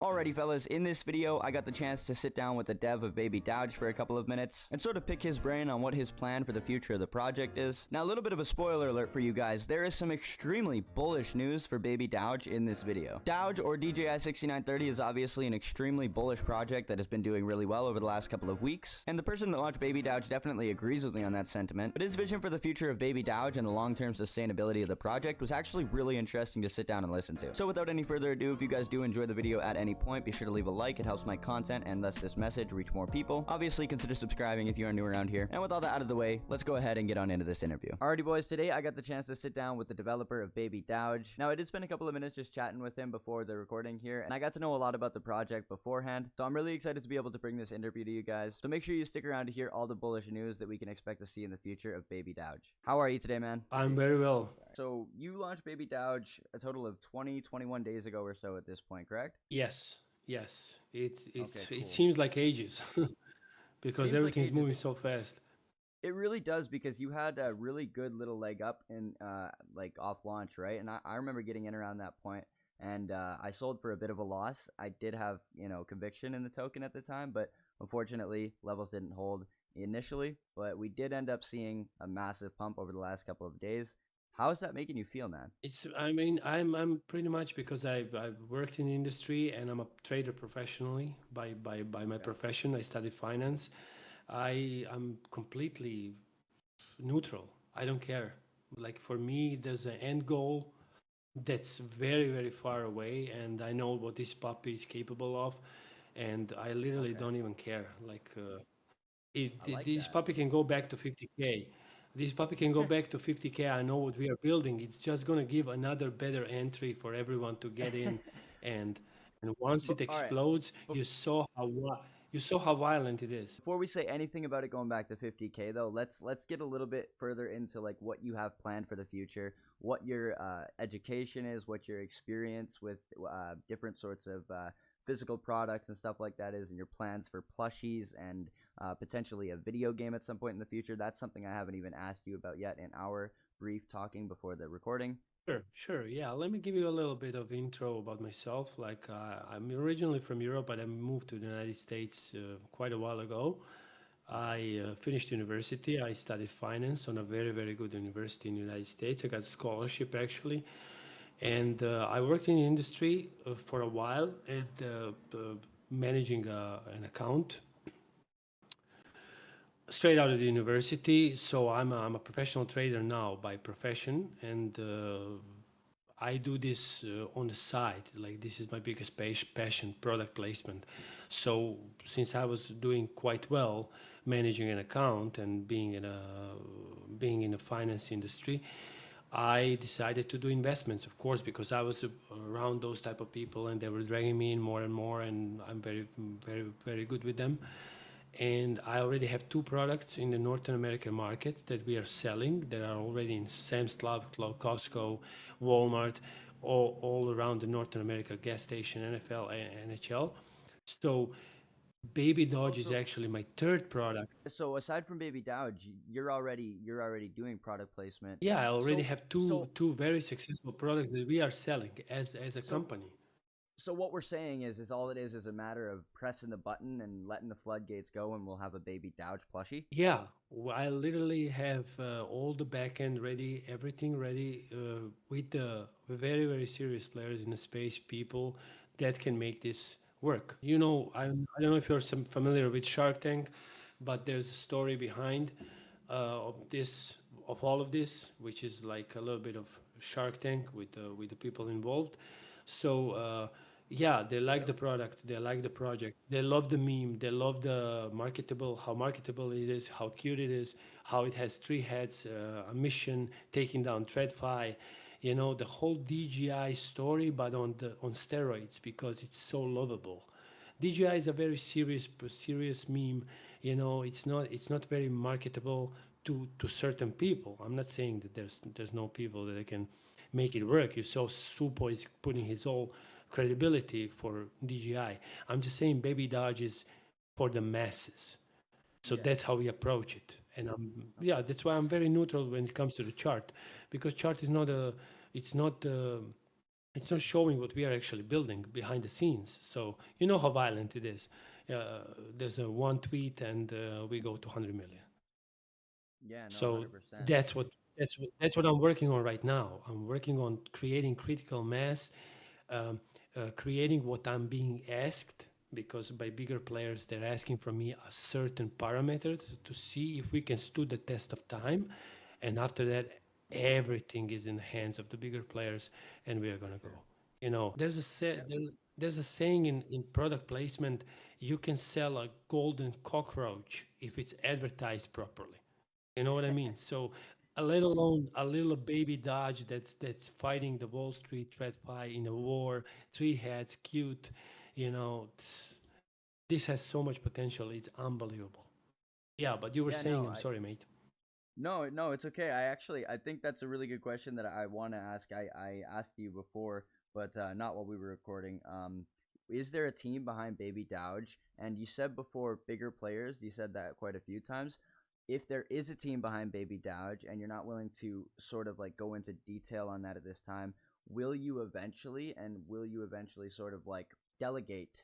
Alrighty fellas, in this video I got the chance to sit down with the dev of BabyDowge for a couple of minutes and sort of pick his brain on what his plan for the future of the project is. Now a little bit of a spoiler alert for you guys, there is some extremely bullish news for BabyDowge in this video. Dowge, or DJI6930, is obviously an extremely bullish project that has been doing really well over the last couple of weeks, and the person that launched BabyDowge definitely agrees with me on that sentiment, but his vision for the future of BabyDowge and the long-term sustainability of the project was actually really interesting to sit down and listen to. So without any further ado, if you guys do enjoy the video at any point, be sure to leave a like. It helps my content and thus this message reach more people. Obviously, consider subscribing if you are new around here. And with all that out of the way, let's go ahead and get on into this interview. Alrighty boys, today I got the chance to sit down with the developer of BabyDowge. Now I did spend a couple of minutes just chatting with him before the recording here, and I got to know a lot about the project beforehand, so I'm really excited to be able to bring this interview to you guys. So make sure you stick around to hear all the bullish news that we can expect to see in the future of BabyDowge. How are you today, man? I'm very well. So you launched BabyDowge a total of 21 days ago or so at this point, correct? Yes, yes. Okay, cool. It seems like ages because Seems like everything's ages. moving so fast. It really does, because you had a really good little leg up in like off launch, right? And I remember getting in around that point, and I sold for a bit of a loss. I did have, conviction in the token at the time, but unfortunately levels didn't hold initially, but we did end up seeing a massive pump over the last couple of days. How is that making you feel, man? I'm pretty much, because I've worked in the industry and I'm a trader professionally by my profession. I studied finance. I'm completely neutral. I don't care. Like, for me, there's an end goal that's very, very far away, and I know what this puppy is capable of, and I literally don't even care. Like, this that. puppy can go back to 50K. This puppy can go back to 50K. I know what we are building. It's just going to give another better entry for everyone to get in, and once it All right. explodes, you saw how violent it is. Before we say anything about it going back to 50K though, let's get a little bit further into like what you have planned for the future, what your education is, what your experience with different sorts of physical products and stuff like that is, and your plans for plushies and potentially a video game at some point in the future. That's something I haven't even asked you about yet in our brief talking before the recording. Sure. Yeah, let me give you a little bit of intro about myself. Like, I'm originally from Europe, but I moved to the United States quite a while ago. I finished university. I studied finance on a very, very good university in the United States. I got a scholarship, actually. And I worked in the industry for a while, and managing an account straight out of the university. So I'm a professional trader now by profession, and I do this on the side. Like, this is my biggest passion, product placement. So since I was doing quite well managing an account and being in the finance industry, I decided to do investments, of course, because I was around those type of people, and they were dragging me in more and more, and I'm very, very, very good with them. And I already have two products in the North American market that we are selling, that are already in Sam's Club, Costco, Walmart, all around the North America, gas station, NFL, NHL. So BabyDowge is actually my third product. So aside from BabyDowge, you're already doing product placement. Yeah, I already So have two very successful products that we are selling as a company. So what we're saying is all it is a matter of pressing the button and letting the floodgates go, and we'll have a BabyDowge plushie. Yeah, I literally have all the backend ready, everything ready, with the very, very serious players in the space, people that can make this work. I don't know if you're familiar with Shark Tank, but there's a story behind of all of this, which is like a little bit of Shark Tank with the people involved. So yeah, they like the product, they like the project, they love the meme, they love how marketable it is, how cute it is, how it has three heads, a mission, taking down TradFi, the whole DGI story, but on steroids, because it's so lovable. DGI is a very serious meme. It's not very marketable to certain people. I'm not saying that there's no people that can make it work. You saw Suppo is putting his whole credibility for DGI. I'm just saying BabyDowge is for the masses. So that's how we approach it. And that's why I'm very neutral when it comes to the chart, because chart is not It's not showing what we are actually building behind the scenes. So you know how violent it is. There's a one tweet and we go to 100 million. Yeah, no, So 100%. that's what I'm working on right now. I'm working on creating critical mass, um, creating what I'm being asked, because by bigger players they're asking from me a certain parameter to see if we can stood the test of time, and after that everything is in the hands of the bigger players, and we are gonna go. Sure. Yep. There's a saying in product placement: you can sell a golden cockroach if it's advertised properly. You know what I mean? So, let alone a little baby Dodge that's fighting the Wall Street TradFi in a war, three heads, cute. You know, this has so much potential. It's unbelievable. Yeah, but you were Yeah, no, saying, I'm sorry, mate. no, no, it's okay. I think that's a really good question that I want to ask. I asked you before, but not while we were recording. Is there a team behind Baby Dowge? And you said before bigger players. You said that quite a few times. If there is a team behind Baby Dowge, and you're not willing to sort of like go into detail on that at this time, will you eventually sort of like delegate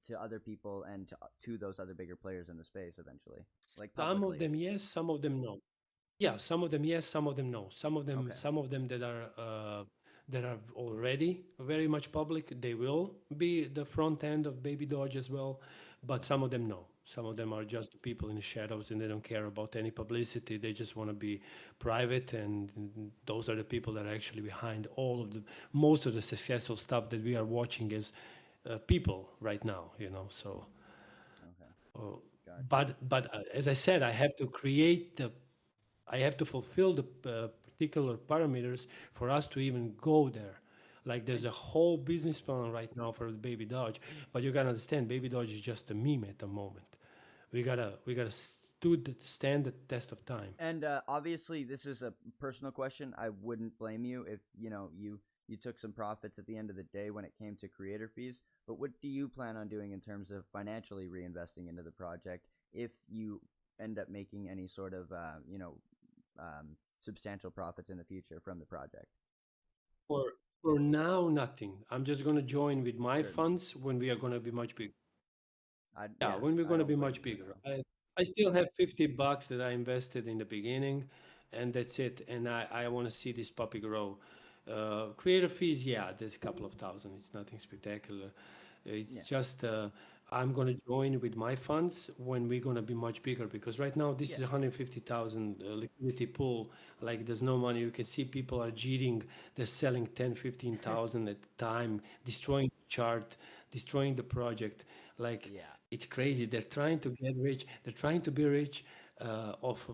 to other people and to those other bigger players in the space eventually, like Some of publicly? them yes, some of them no. Yeah, some of them yes, some of them no. Okay. Some of them that are already very much public, they will be the front end of Baby Dodge as well. But some of them no. Some of them are just people in the shadows, and they don't care about any publicity. They just want to be private, and those are the people that are actually behind all of the most of the successful stuff that we are watching as people right now. You know, so. Okay. Uh, Gotcha. but as I said, I have to fulfill the particular parameters for us to even go there. Like there's And a whole business plan right now for the Baby Dodge, but you gotta understand, Baby Dodge is just a meme at the moment. We gotta stand the test of time. obviously, this is a personal question. I wouldn't blame you if you took some profits at the end of the day when it came to creator fees. But what do you plan on doing in terms of financially reinvesting into the project if you end up making any sort of substantial profits in the future from the project? For for now, nothing. I'm just gonna join with my Certainly, funds when we are gonna be much bigger. Yeah, yeah, when we're I going to don't be blame much you for bigger. now. I still have $50 that I invested in the beginning, and that's it. And I want to see this puppy grow. Creator fees, yeah, there's a couple of thousand. It's nothing spectacular. It's Yeah, just I'm going to join with my funds when we're going to be much bigger, because right now this is yeah, 150,000 liquidity pool. Like there's no money. You can see people are cheating. They're selling 10, 15,000 at a time, destroying the chart, destroying the project. Like yeah. it's crazy. They're trying to get rich. They're trying to be rich off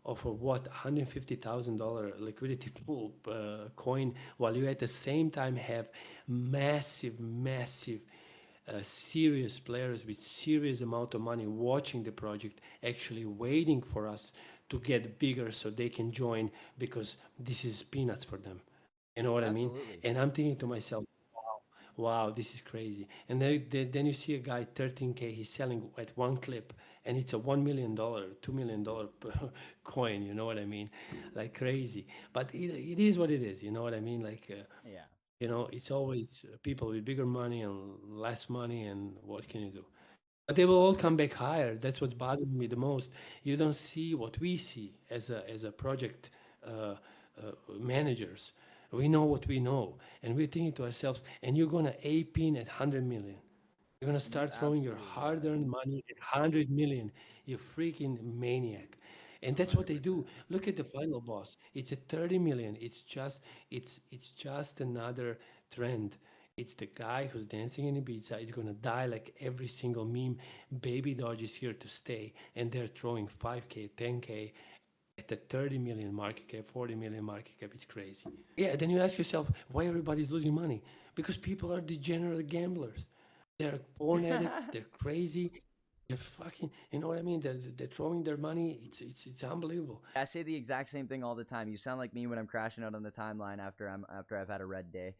of what $150,000 liquidity pool coin, while you at the same time have massive serious players with serious amount of money watching the project, actually waiting for us to get bigger so they can join, because this is peanuts for them. You know what I mean? Absolutely. And I'm thinking to myself, wow, this is crazy. And then you see a guy 13K, he's selling at one clip, and it's a $1 million, $2 million coin. You know what I mean? Like crazy. But it is what it is. You know what I mean? Like, Yeah, it's always people with bigger money and less money, and what can you do? But they will all come back higher. That's what's bothering me the most. You don't see what we see as a project managers. We know what we know, and we're thinking to ourselves, and you're gonna ape in at 100 million. You're gonna you start throwing your absolutely are. hard-earned money at 100 million. You freaking maniac. And A that's what hundred they do. percent. Look at the final boss. It's at 30 million. It's just another trend. It's the guy who's dancing in Ibiza. Is gonna die like every single meme. Baby Dodge is here to stay, and they're throwing 5K, 10K at the 30 million market cap, 40 million market cap. It's crazy. Yeah, then you ask yourself why everybody's losing money. Because people are degenerate gamblers. They're porn addicts. They're crazy. They're fucking. You know what I mean? They're throwing their money. It's unbelievable. I say the exact same thing all the time. You sound like me when I'm crashing out on the timeline after I've had a red day.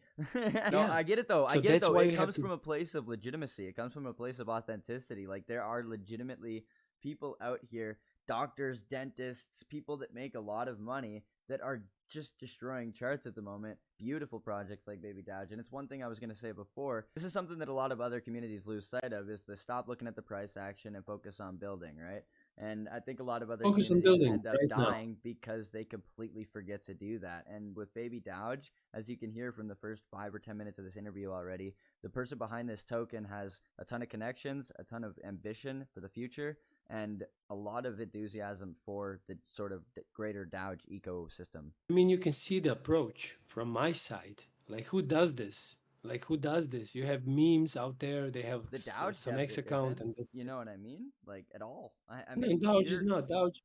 No, Yeah. I get it though. I So get it that's though. why It you have comes to. from a place of legitimacy. It comes from a place of authenticity. Like there are legitimately people out here doctors, dentists, people that make a lot of money that are just destroying charts at the moment. Beautiful projects like BabyDowge. And it's one thing I was going to say before. This is something that a lot of other communities lose sight of, is to stop looking at the price action and focus on building, right? And I think a lot of other Focus on communities building end up right now. dying because they completely forget to do that. And with BabyDowge, as you can hear from the first 5 or 10 minutes of this interview already, the person behind this token has a ton of connections, a ton of ambition for the future, and a lot of enthusiasm for the sort of greater Dowge ecosystem. I mean, you can see the approach from my side. Like, who does this? Like, who does this? You have memes out there. They have The Dowge some dev X account, isn't, and you know what I mean? Like, at all. I no, mean, Dowge is not. Dowge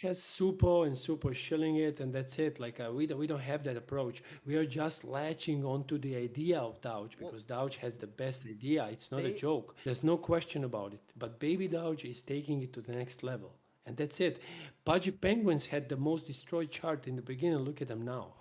has Suppo and Suppo shilling it, and that's it. Like, we don't have that approach. We are just latching onto the idea of Dowge well, because Dowge has the best idea. It's not a they joke. There's no question about it. But BabyDowge is taking it to the next level, and that's it. Pudgy Penguins had the most destroyed chart in the beginning. Look at them now.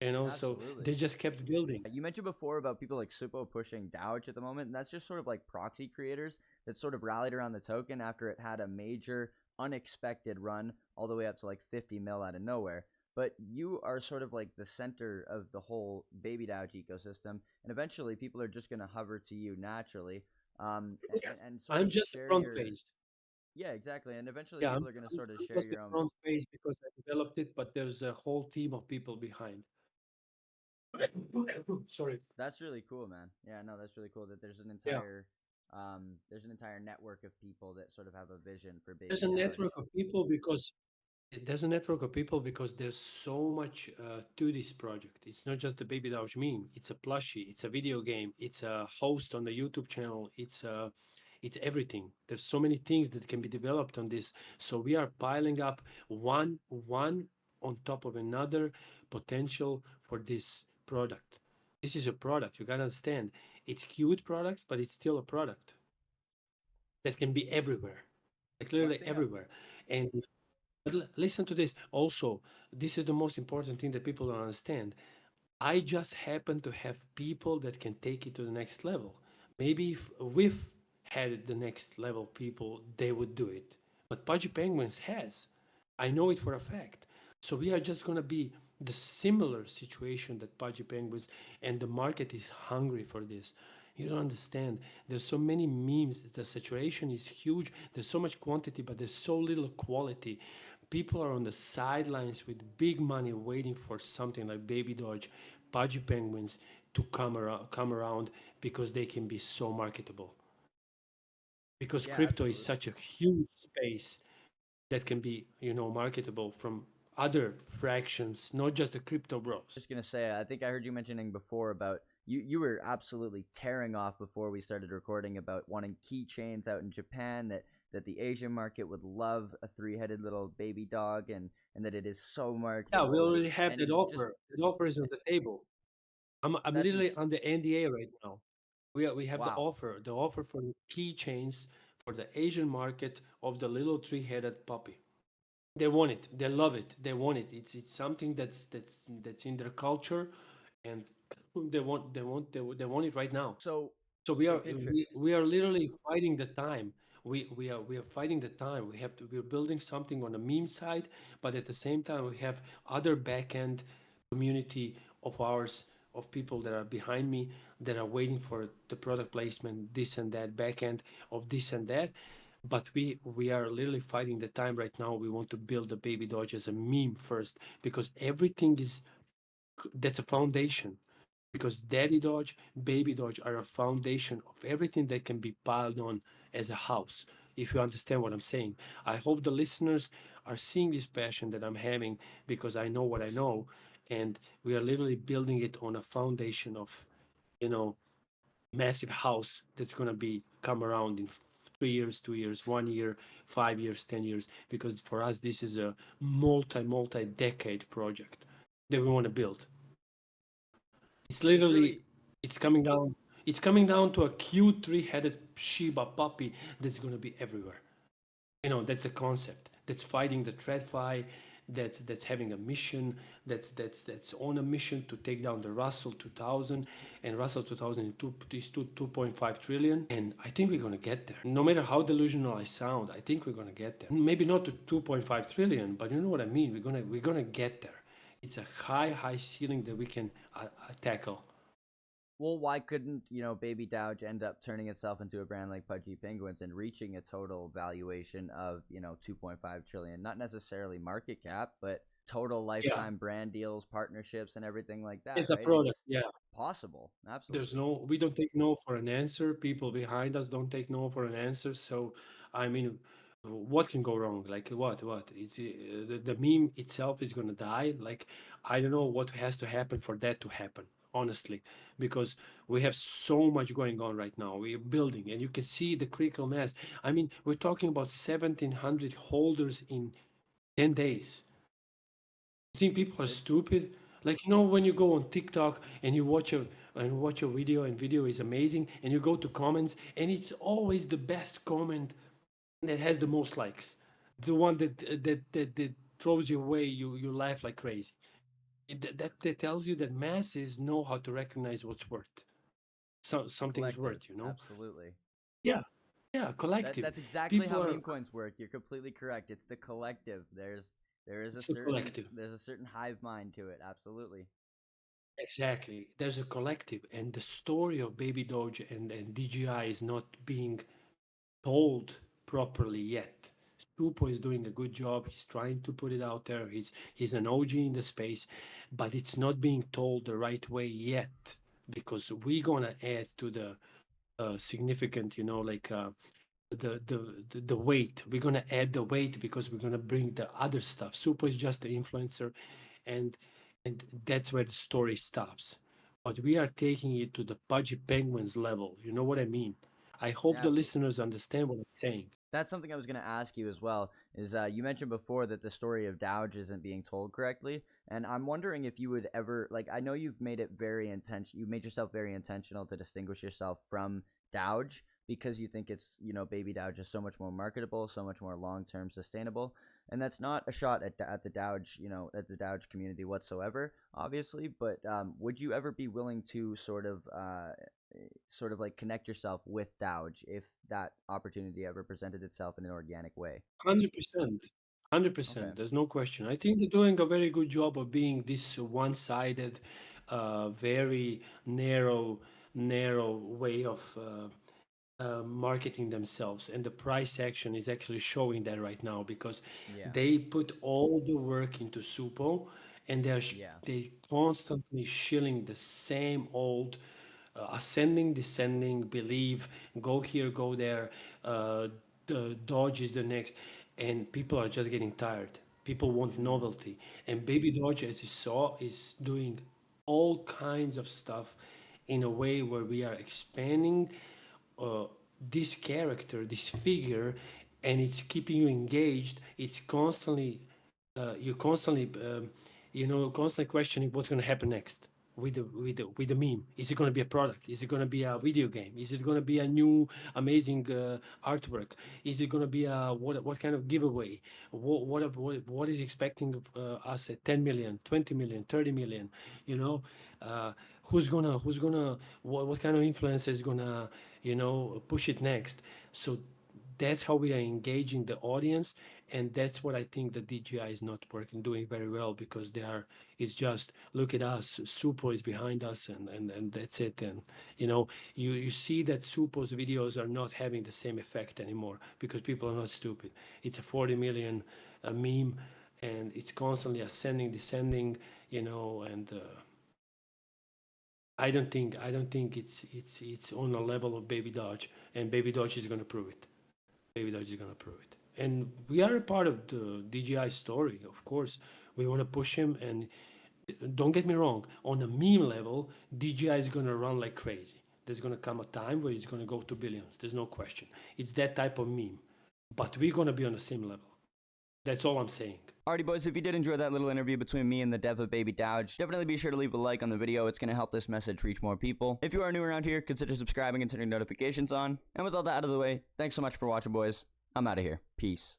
You know, so absolutely. they just kept building. You mentioned before about people like Suppo pushing Dowge at the moment, and that's just sort of like proxy creators that sort of rallied around the token after it had a major unexpected run all the way up to like 50 mil out of nowhere. But you are sort of like the center of the whole BabyDowge ecosystem, and eventually people are just going to hover to you naturally, and sort I'm of just the share front your. face. Yeah, exactly, and eventually Yeah, people are going to sort of I'm share just the your own. front face because I developed it, but there's a whole team of people behind. Sorry. That's really cool, man. Yeah, no, that's really cool that Yeah. there's an entire network of people that sort of have a vision for There's Baby a Dowge. network of people because there's so much to this project. It's not just the BabyDowge meme. It's a plushie. It's a video game. It's a host on the YouTube channel. It's everything. There's so many things that can be developed on this. So we are piling up one on top of another potential for this product. This is a product. You gotta understand. It's cute product, but it's still a product that can be everywhere, like One literally thing I, everywhere. And but listen to this. Also, this is the most important thing that people don't understand. I just happen to have people that can take it to the next level. Maybe if we've had the next level people, they would do it. But Pudgy Penguins has. I know it for a fact. So we are just going to be the similar situation that Pudgy Penguins, and the market is hungry for this. You don't understand. There's so many memes. The saturation is huge. There's so much quantity, but there's so little quality. People are on the sidelines with big money waiting for something like BabyDowge, Pudgy Penguins to come around because they can be so marketable. Because yeah, crypto is absolutely. such a huge space that can be, marketable from other fractions, not just the crypto bros. Just gonna say, I think I heard you mentioning before about you were absolutely tearing off before we started recording about wanting keychains out in Japan, that the Asian market would love a three-headed little baby dog, and that it is so Yeah, we marketable, already have and that it just offer. That offer is on the table. I'm that's literally on the NDA right now. We have wow. the offer for the keychains for the Asian market of the little three-headed puppy. They want it. They love it. They want it. It's something that's in their culture, and they want it right now. So So we are it's interesting. we are literally fighting the time. We are fighting the time. We're building something on the meme side, but at the same time we have other backend community of ours, of people that are behind me, that are waiting for the product placement, this and that, backend of this and that. But we are literally fighting the time right now. We want to build the BabyDowge as a meme first, because everything is that's a foundation, because Daddy Dodge, Baby Dodge are a foundation of everything that can be piled on as a house. If you understand what I'm saying, I hope the listeners are seeing this passion that I'm having, because I know what I know, and we are literally building it on a foundation of, you know, massive house that's gonna be come around in 3 years, 2 years, 1 year, 5 years, 10 years. Because for us, this is a multi decade project that we want to build. It's It's literally really it's coming down. It's coming down to a cute three-headed Shiba puppy that's gonna be everywhere. That's the concept. That's fighting the TradFi, that's having a mission, that's on a mission to take down the Russell 2000, and Russell 2000 is 2.5 trillion, and I think we're gonna get there. No matter how delusional I sound, I think we're gonna get there. Maybe not to 2.5 trillion, but you know what I mean. We're gonna get there. It's a high ceiling that we can tackle. Well, why couldn't, BabyDowge end up turning itself into a brand like Pudgy Penguins and reaching a total valuation of, 2.5 trillion? Not necessarily market cap, but total Yeah, lifetime brand deals, partnerships, and everything like that, as a right? product, It's yeah. possible. There's Absolutely. no, we don't take no for an answer. People behind us don't take no for an answer. So, I mean, what can go wrong? Like what? It's the meme itself is gonna die. Like, I don't know what has to happen for that to happen, honestly, because we have so much going on right now. We're building, and you can see the critical mass. I mean, we're talking about 1,700 holders in 10 days. You think people are It, stupid? Like, when you go on TikTok and you watch a video and video is amazing, and you go to comments and it's always the best comment that has the most likes, the one that throws you away. You laugh like crazy. That tells you that masses know how to recognize what's worth. Something's collective. worth. Absolutely. Yeah, yeah, collective. That's exactly how People are. meme coins work. You're completely correct. It's the collective. It's a collective. There's a certain hive mind to it. Absolutely. Exactly. There's a collective, and the story of Baby Doge and DGI is not being told properly yet. Supo is doing a good job. He's trying to put it out there. He's an OG in the space, but it's not being told the right way yet, because we're gonna add to the significant, like the weight. We're gonna add the weight because we're gonna bring the other stuff. Supo is just the influencer, and and that's where the story stops. But we are taking it to the Pudgy Penguins level. You know what I mean? I hope Yeah, the absolutely. listeners understand what I'm saying. That's something I was going to ask you as well. Is you mentioned before that the story of Dowge isn't being told correctly, and I'm wondering if you would ever like. I know you've made it very intentional. You made yourself very intentional to distinguish yourself from Dowge because you think it's Baby Dowge is so much more marketable, so much more long term sustainable, and that's not a shot at the Dowge at the Dowge community whatsoever, obviously. But would you ever be willing to sort of like connect yourself with Dowge if that opportunity ever presented itself in an organic way? 100%. Okay. 100%. There's no question. I think they're doing a very good job of being this one-sided, very narrow way of marketing themselves, and the price action is actually showing that right now because Yeah. they put all the work into Supo, and Yeah. they constantly shilling the same old ascending, descending, believe, go here, go there, the Dodge is the next, and people are just getting tired. People want Mm. novelty, and Baby Dodge, as you saw, is doing all kinds of stuff in a way where we are expanding uh, this character, this figure, and it's keeping you engaged. It's constantly, you're constantly, constantly questioning what's going to happen next with the meme. Is it going to be a product? Is it going to be a video game? Is it going to be a new amazing artwork? Is it going to be a what kind of giveaway? What is expecting us at 10 million, 20 million, 30 million? You know, uh, who's gonna what kind of influencer is gonna push it next? So that's how we are engaging the audience, and that's what I think the DJI is not doing very well, because it's just look at us, Supo is behind us, and that's it. And you see that Supo's videos are not having the same effect anymore because people are not stupid. It's a 40 million meme, and it's constantly ascending, descending, and I don't think it's on a level of Baby Dodge, and Baby Dodge is going to prove it. Baby Dodge is going to prove it. And we are a part of the DJI story, of course. We want to push him, and don't get me wrong, on a meme level, DJI is going to run like crazy. There's going to come a time where it's going to go to billions. There's no question. It's that type of meme. But we're going to be on the same level. That's all I'm saying. Alrighty, boys, if you did enjoy that little interview between me and the Dev of BabyDowge, definitely be sure to leave a like on the video. It's going to help this message reach more people. If you are new around here, consider subscribing and turning notifications on. And with all that out of the way, thanks so much for watching, boys. I'm out of here. Peace.